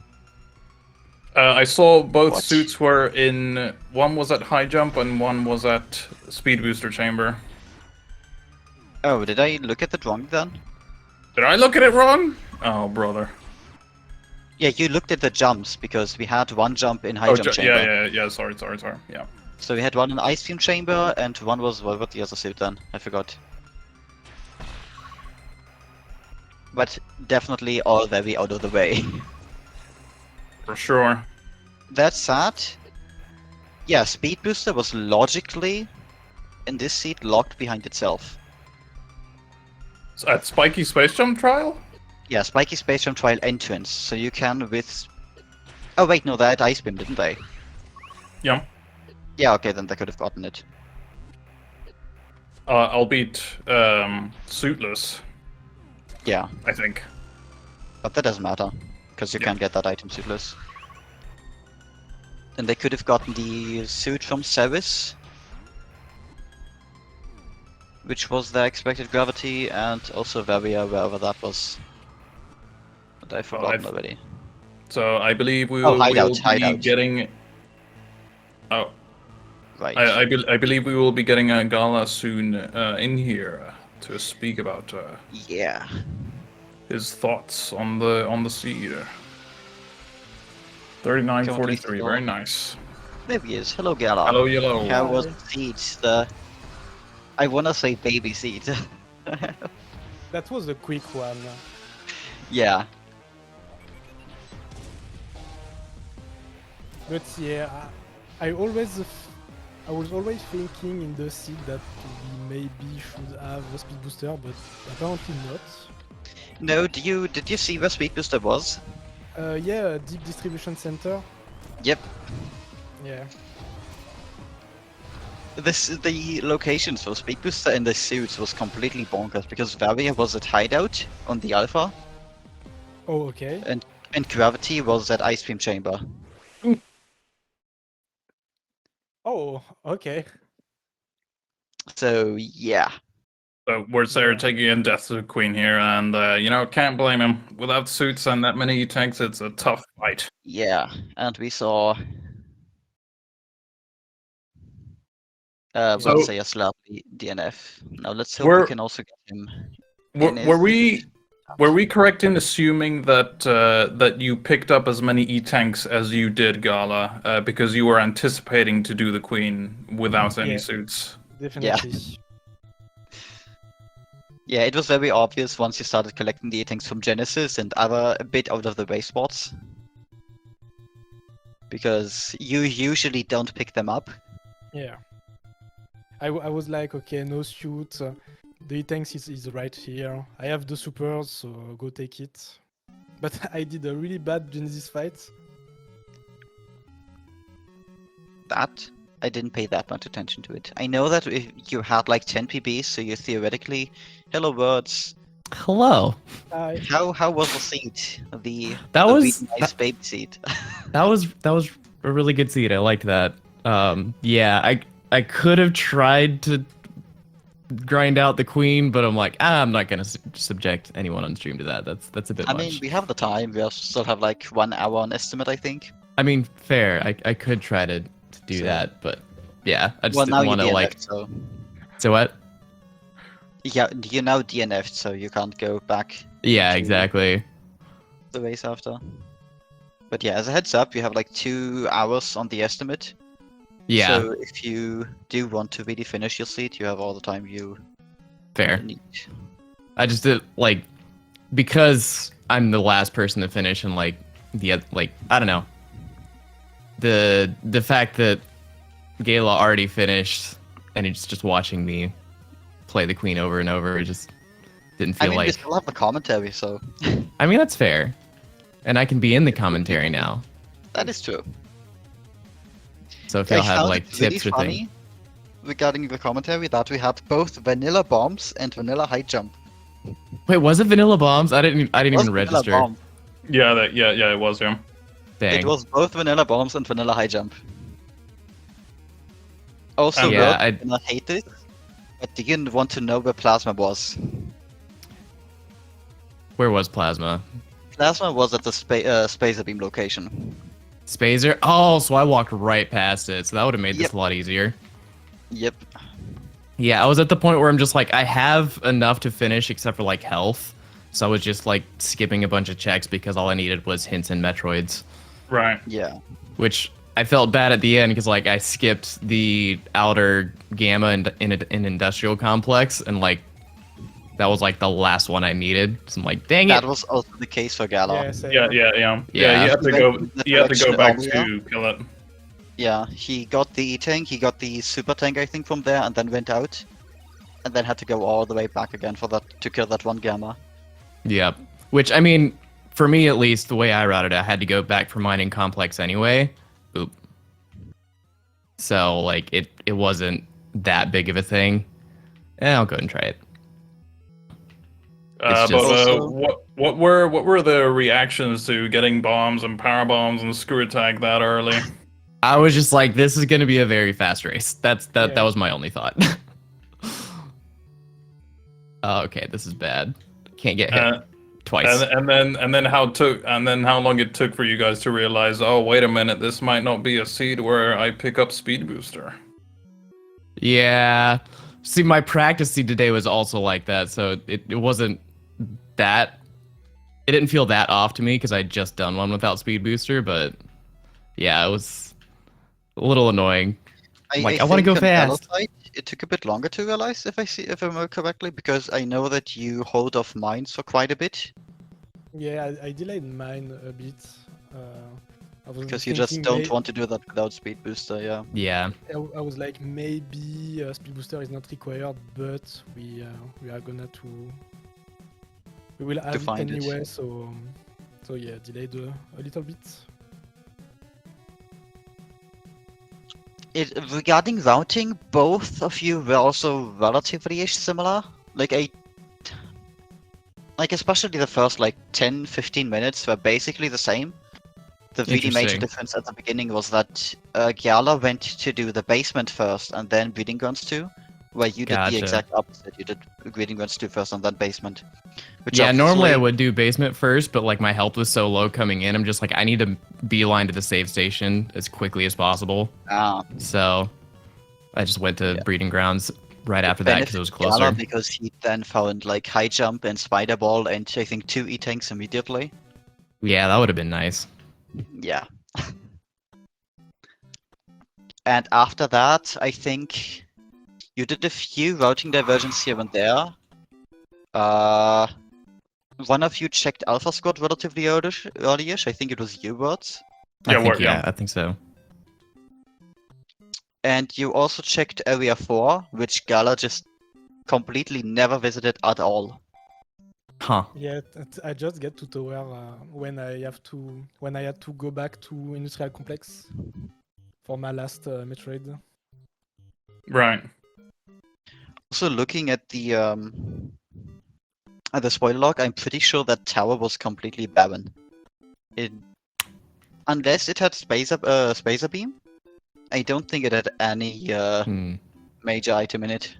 I saw both What? suits were in. One was at high jump and one was at speed booster chamber. Oh, did I look at it wrong then? Did I look at it wrong? Oh, brother. Yeah, you looked at the jumps because we had one jump in High Jump Chamber. Yeah. Sorry. Yeah. So we had one in Ice Beam Chamber and one was what the other suit then? I forgot. But definitely all very out of the way. For sure. That said, yeah, Speed Booster was logically in this seat locked behind itself. At Spiky Space Jump Trial? Yeah, Spiky Space Jam Trial entrance, so you can with... Oh wait, no, they had Ice Beam, didn't they? Yeah. Yeah, okay, then they could have gotten it. Albeit suitless, Yeah, I think. but that doesn't matter, because you Yeah. can't get that item suitless. And they could have gotten the suit from Ceres, which was their expected gravity, and also Varia, wherever that was. But I've forgotten already. So I believe we Oh, will hideout, be hideout. getting. Oh, Right. I believe we will be getting a Gala soon in here to speak about Yeah. his thoughts on the seed. 3943, very nice. There he is. Hello, Gala. Hello, Yellow. How was the seed? The... I wanna say baby seed. That was a quick one. Yeah. But yeah, I was always thinking in the seed that we maybe should have a speed booster, but apparently not. No, did you see where Speed Booster was? Yeah, a deep distribution center. Yep. Yeah. The locations for Speed Booster and the suits was completely bonkers because Varia was at Hideout on the Alpha Oh, okay. and Gravity was at Ice Cream Chamber. Oh, okay. So yeah. So we're Yeah. taking in Death of the Queen here, and can't blame him. Without suits and that many tanks, it's a tough fight. Yeah. And we saw So- Would say a lovely DNF. Now let's hope we We're- can also get him. Were we correct in assuming that that you picked up as many E-tanks as you did, Gala, because you were anticipating to do the Queen without any Yeah. suits? Definitely. Yeah, it was very obvious once you started collecting the things from Genesis and other a bit out of the way spots. Because you usually don't pick them up. Yeah. I was like, okay, no shoot. The tanks is right here. I have the supers, so go take it. But I did a really bad Genesis fight. That I didn't pay that much attention to it. I know that if you had like 10 PBs, so you theoretically, hello words. Hello. How was the seed? The That the was- really nice baby seed. That was a really good seed. I liked that. Yeah, I could have tried to grind out the Queen, but I'm like, I'm not gonna subject anyone on stream to that. That's a bit I much. mean, we have the time. We still have like 1 hour on estimate, I think. I mean, fair. I could try to do So- that, but yeah, I just Well, now didn't you want to like. DNF'd, so So what? yeah, you now DNF'd, so you can't go back Yeah, to- exactly. the race after. But yeah, as a heads up, you have like 2 hours on the estimate. Yeah, So if you do want to really finish your seat, you have all the time you fair. need. I just did like because I'm the last person to finish and like I don't know. The fact that Gala already finished and it's just watching me play the Queen over and over, it just didn't I feel mean, we like. still have the commentary, so I mean, that's fair, and I can be in the commentary now. that is true. So if I y'all have found like it really tips or funny things, regarding the commentary that we had both vanilla bombs and vanilla high jump. wait, was it Vanilla Bombs? I didn't It even was vanilla register. bomb. Yeah, it was. Yeah. Dang. It was both vanilla bombs and vanilla high jump. Also, And, yeah, I did not hate it, but do you want to know where Plasma was? Where was Plasma? Plasma was at the Spacer Beam location. Spazer? Oh, so I walked right past it, so that would have made this Yep. a lot easier. Yep. Yeah, I was at the point where I'm just like, I have enough to finish except for like health. So I was just like skipping a bunch of checks because all I needed was hints and Metroids. Right. Yeah. Which I felt bad at the end because like I skipped the outer gamma in an industrial complex and like that was like the last one I needed. So I'm like, dang it. That was also the case for Gala. Yeah, same. Yeah. Yeah. You have to He go. went in the You have to go direction back earlier. to kill it. Yeah, he got the E-Tank, he got the Super Tank, I think, from there, and then went out. And then had to go all the way back again for that to kill that one Gamma. Yeah. Which, I mean, for me at least, the way I routed it, I had to go back for mining complex anyway. Oop. So, like, it wasn't that big of a thing. I'll go ahead and try it. It's But just- Also- what were the reactions to getting bombs and power bombs and screw attack that early? I was just like, this is going to be a very fast race. That Yeah. was my only thought. Oh, okay, this is bad. Can't get hit twice. And then how long it took for you guys to realize, oh wait a minute, this might not be a seed where I pick up speed booster. Yeah. See, my practice seed today was also like that, so it wasn't that. It didn't feel that off to me because I'd just done one without speed booster, but yeah, it was a little annoying. Like, I wanna think go on Gala's fast. side, it took a bit longer to realize, if I remember correctly, because I know that you hold off mines for quite a bit, Yeah, I delayed mine a bit. I was because you just thinking don't want to do that without speed booster. Yeah. Yeah. I was like, maybe speed booster is not required, but we are gonna we will have it find it. anyway. So yeah, delayed a little bit. Regarding routing, both of you were also relatively-ish similar. Like especially the first like 10-15 minutes were basically the same. The really major Interesting. difference at the beginning was that Gyala went to do the basement first and then Breeding Grounds 2, where you did Gotcha. the exact opposite. You did Breeding Grounds 2 first and then basement. Which Yeah, normally I obviously- would do basement first, but like my health was so low coming in, I'm just like, I need to beeline to the save station as quickly as possible. Ah, So, I just went to Yeah. breeding grounds right after that because it was Benefit Gala closer. because he then found like high jump and spider ball and I think 2 E-tanks immediately. Yeah, that would have been nice. Yeah. And after that, I think you did a few routing diversions here and there. One of you checked Alpha Squad relatively early-ish. I think it was you, Words. Yeah, I think so. And you also checked Area 4, which Gala just completely never visited at all. Huh. Yeah, I just get to tower when I had to go back to industrial complex for my last Metroid. Right. Also, looking at the spoiler log, I'm pretty sure that tower was completely barren. Unless it had spacer beam, I don't think it had any Hmm. major item in it.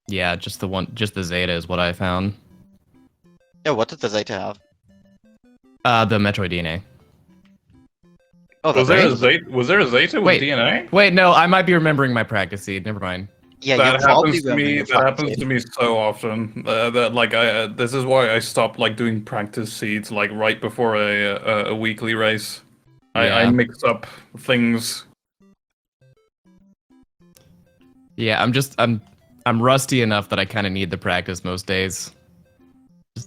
Yeah, just the Zeta is what I found. Yeah, what did the Zeta have? The Metroid DNA. Oh, Was that's there a right. Zeta? Was there a Zeta with Wait. DNA? Wait, no, I might be remembering my practice seed. Never mind. Yeah, That you're probably happens to me. remembering That happens to me so often. That like this is why I stopped like doing practice seeds like right before a weekly race. I Yeah. mix up things. Yeah, I'm rusty enough that I kind of need the practice most days.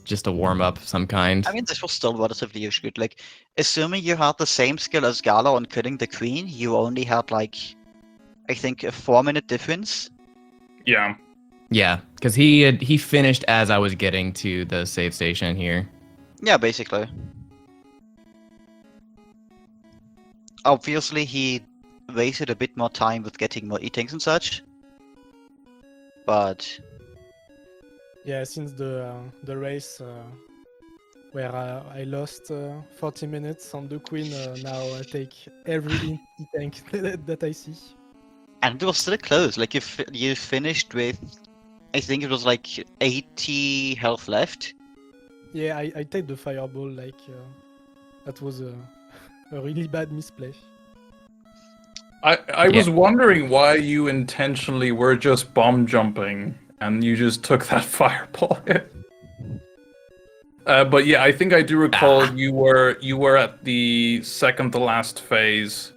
Just a warm up of some kind. I mean, this was still relatively good. Like, assuming you had the same skill as Gala on killing the queen, you only had like, I think, a 4-minute difference. Yeah. Yeah, because he finished as I was getting to the save station here. Yeah, basically. Obviously, he wasted a bit more time with getting more E-tanks and such. But Yeah, since the race where I lost 40 minutes on the queen, now I take every E-tank that I see. and it was still close. Like you finished with, I think it was like 80 health left. Yeah, I take the fireball like that was a really bad misplay. I was wondering why you intentionally were just bomb jumping and you just took that fireball hit. But yeah, I think I do recall you were at the second to last phase,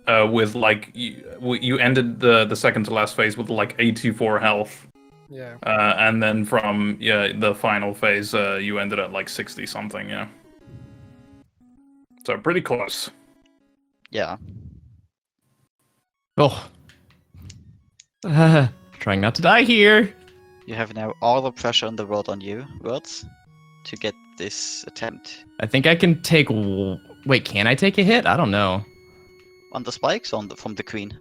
with like you ended the second to last phase with like 84 health. Yeah. And then from the final phase, you ended at like 60 something. Yeah. So pretty close. Yeah. Oh. Trying not to die here. You have now all the pressure in the world on you, Words, to get this attempt. I think I can take. Wait, can I take a hit? I don't know. On the spikes from the queen?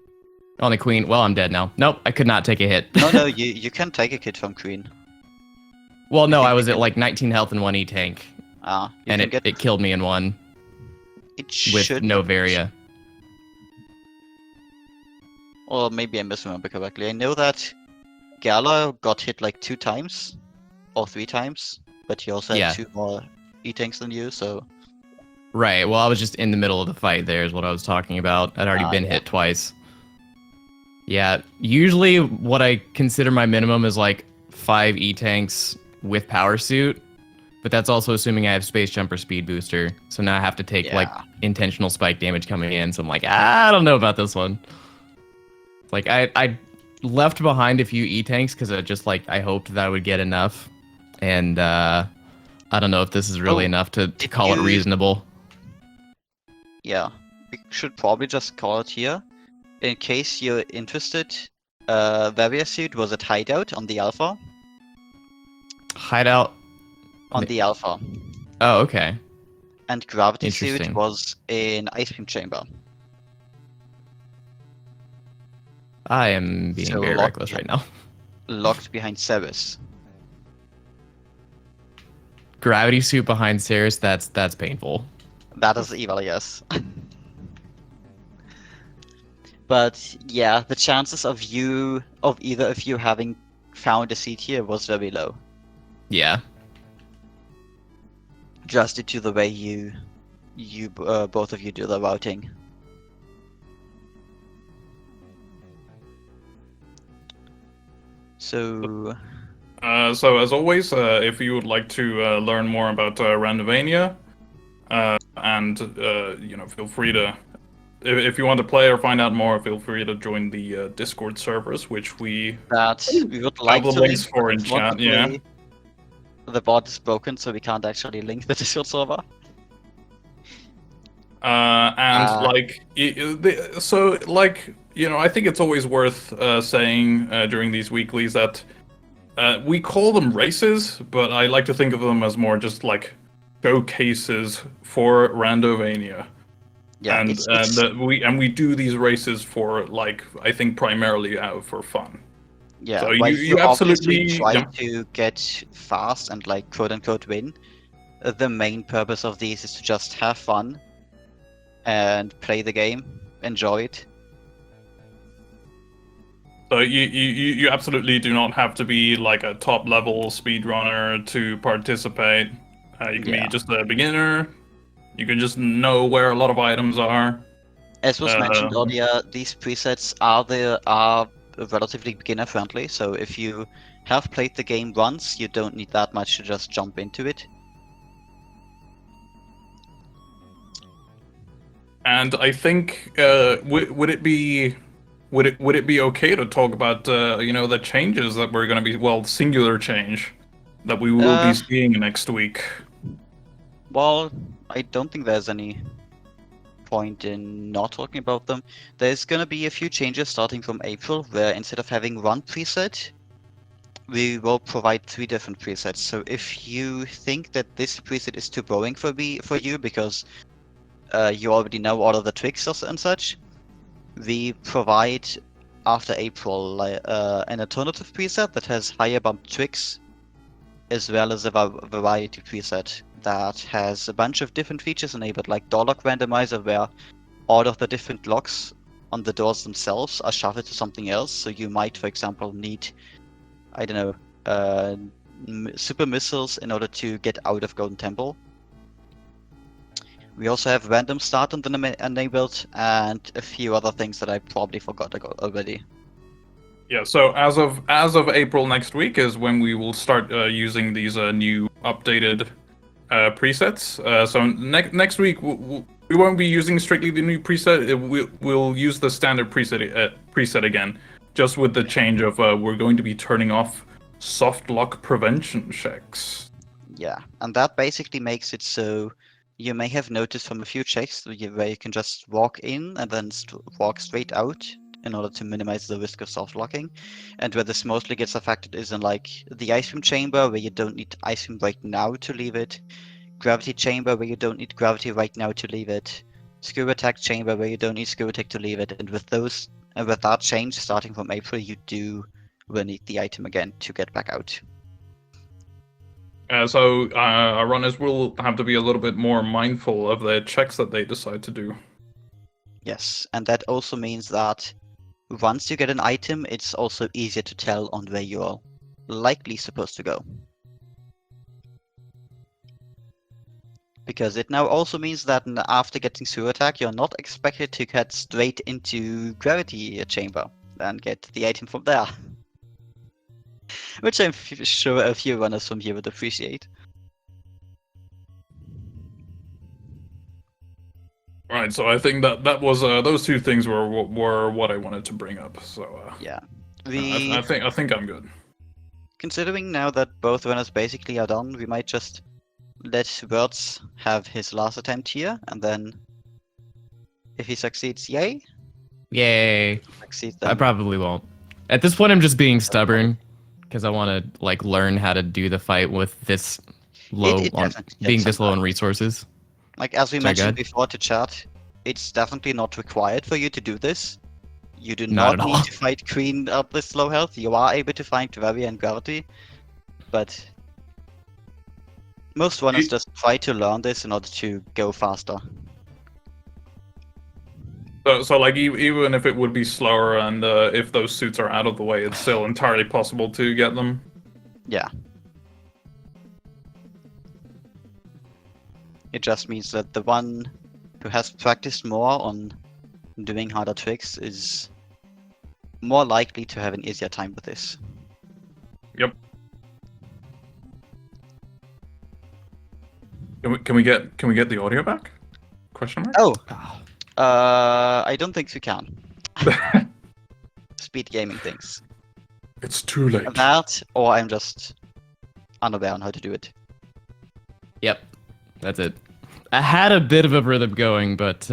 On the queen. Well, I'm dead now. Nope, I could not take a hit. No, you can take a hit from queen. Well, no, think I was you at can- like 19 health in one E-tank, You and can get it killed me in one it with should. no Varia. Or maybe I misremember correctly. I know that Gala got hit like 2 times or 3 times, but he also had Yeah. 2 more E-tanks than you, so Right. Well, I was just in the middle of the fight. There is what I was talking about. I'd already been yeah. hit twice. Yeah. Usually, what I consider my minimum is like 5 E-tanks with power suit, but that's also assuming I have space jumper speed booster. So now I have to take like Yeah. intentional spike damage coming in. So I'm like, I don't know about this one. Like I left behind a few E-tanks because I hoped that I would get enough, and I don't know if this is really Oh, enough to did call it you- reasonable. Yeah. We should probably just call it here. In case you're interested, Varia suit was at Hideout on the Alpha. Hideout. On the Alpha. Oh, okay. And Gravity suit Interesting. was in Ice Cream Chamber. I am being So very locked reckless right now. Locked behind Ceres. Gravity suit behind Ceres. That's painful. That is evil, yes. But yeah, the chances of either of you having found a seat here was very low. Yeah. Just due to the way both of you do the routing. So So as always, if you would like to learn more about Randovania, and feel free to, if you want to play or find out more, feel free to join the Discord servers, which we that we would have like the to links link, for but in chat. unfortunately, Yeah. the bot is broken, so we can't actually link the Discord server. And Uh, like, I think it's always worth saying during these weeklies that we call them races, but I like to think of them as more just like showcases for Randovania. Yeah, And it's we do these races for, like, I think primarily out for fun. yeah. So While you you obviously absolutely, try yeah. to get fast and like quote unquote win, the main purpose of these is to just have fun and play the game, enjoy it. So you absolutely do not have to be like a top level speedrunner to participate. You can Yeah. be just a beginner. You can just know where a lot of items are. As was mentioned Um, earlier, these presets are relatively beginner friendly. So if you have played the game once, you don't need that much to just jump into it. And I think would it be okay to talk about the changes that we're going to be, singular change that we will be Uh, seeing next week? Well, I don't think there's any point in not talking about them. There's gonna be a few changes starting from April, where instead of having one preset, we will provide 3 different presets. So if you think that this preset is too boring for you because you already know all of the tricks and such, we provide after April an alternative preset that has higher bump tricks, as well as a variety preset that has a bunch of different features enabled, like door lock randomizer, where all of the different locks on the doors themselves are shuffled to something else. So you might, for example, need, I don't know, super missiles in order to get out of Golden Temple. We also have random start on the enabled, and a few other things that I probably forgot already. Yeah, so as of April next week is when we will start using these new updated presets. So next week we won't be using strictly the new preset. We'll use the standard preset again, just with the change of we're going to be turning off soft lock prevention checks. Yeah, and that basically makes it so you may have noticed from a few checks where you can just walk in and then walk straight out in order to minimize the risk of soft locking. And where this mostly gets affected is in like the ice cream chamber, where you don't need ice cream right now to leave it. Gravity chamber, where you don't need gravity right now to leave it. Screw attack chamber, where you don't need screw attack to leave it. And with that change starting from April, you will need the item again to get back out. So our runners will have to be a little bit more mindful of the checks that they decide to do. Yes, and that also means that once you get an item, it's also easier to tell on where you're likely supposed to go. Because it now also means that after getting Sewer Attack, you're not expected to get straight into Gravity Chamber and get the item from there. Which I'm sure a few runners from here would appreciate. Right, so I think that was those two things were what I wanted to bring up. So Yeah. I think I'm good. Considering now that both runners basically are done, we might just let Words have his last attempt here, and then if he succeeds, yay. Yay. Succeeds, I then probably won't. At this point, I'm just being stubborn because I want to like learn how to do the fight with this low it on definitely being takes this some low on time. resources. Like as we Sorry, go mentioned ahead. before to chat, it's definitely not required for you to do this. You do Not not at need all. to fight Queen at this low health. You are able to find Gravity and Gravity, but most runners just try to learn this in order to go faster. So like even if it would be slower and if those suits are out of the way, it's still entirely possible to get them. Yeah. It just means that the one who has practiced more on doing harder tricks is more likely to have an easier time with this. Yep. Can we get the audio back? Question mark. Oh, I don't think you can. Speed gaming things. It's too late. That, or I'm just unaware on how to do it. Yep, that's it. I had a bit of a rhythm going, but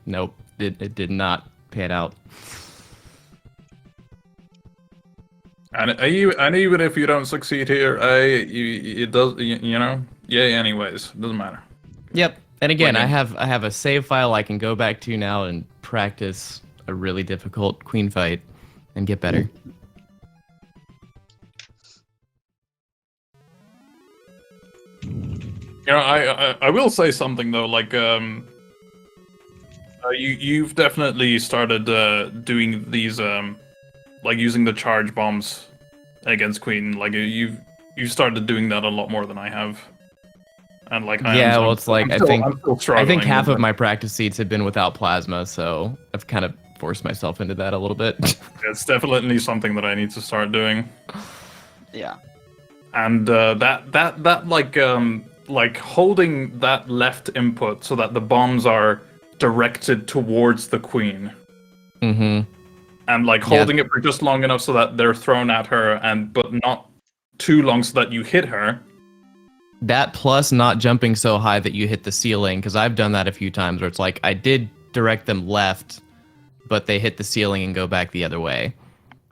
nope, it did not pan out. And even if you don't succeed here, it does. You know. Yeah. Anyways, it doesn't matter. Yep, and again, Like, I have a save file I can go back to now and practice a really difficult queen fight and get better. You know, I will say something though. Like, you've definitely started doing these like using the charge bombs against Queen. Like you've started doing that a lot more than I have. And like, Yeah, well, it's like I'm still I struggling think half with of my practice seats have been without plasma, so I've kind of forced myself into that a little bit. It's definitely something that I need to start doing. Yeah. And that like holding that left input so that the bombs are directed towards the Queen. Mm-hmm. And like holding it for just long enough so that they're thrown at her, but not too long so that you hit her. That plus not jumping so high that you hit the ceiling, because I've done that a few times where it's like I did direct them left, but they hit the ceiling and go back the other way.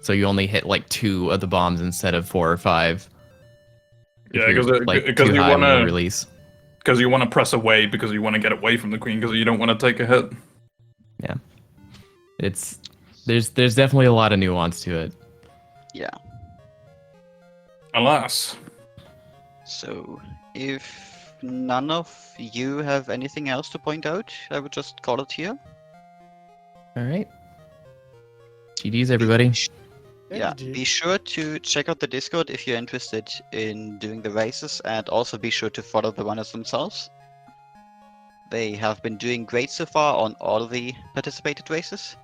So you only hit like 2 of the bombs instead of 4 or 5. Yeah, because you want to release. Because you want to press away because you want to get away from the Queen because you don't want to take a hit. Yeah, there's definitely a lot of nuance to it. Yeah. Alas. So, if none of you have anything else to point out, I would just call it here. All right. GDs, everybody. Yeah, GG. be sure to check out the Discord if you're interested in doing the races, and also be sure to follow the runners themselves. They have been doing great so far on all the participated races.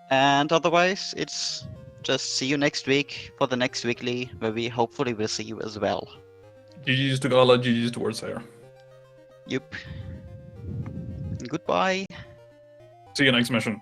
And otherwise, it's just see you next week for the next weekly, where we hopefully will see you as well. GG's to Gala, GG's to Wordsayer. Yup. Goodbye. See you next mission.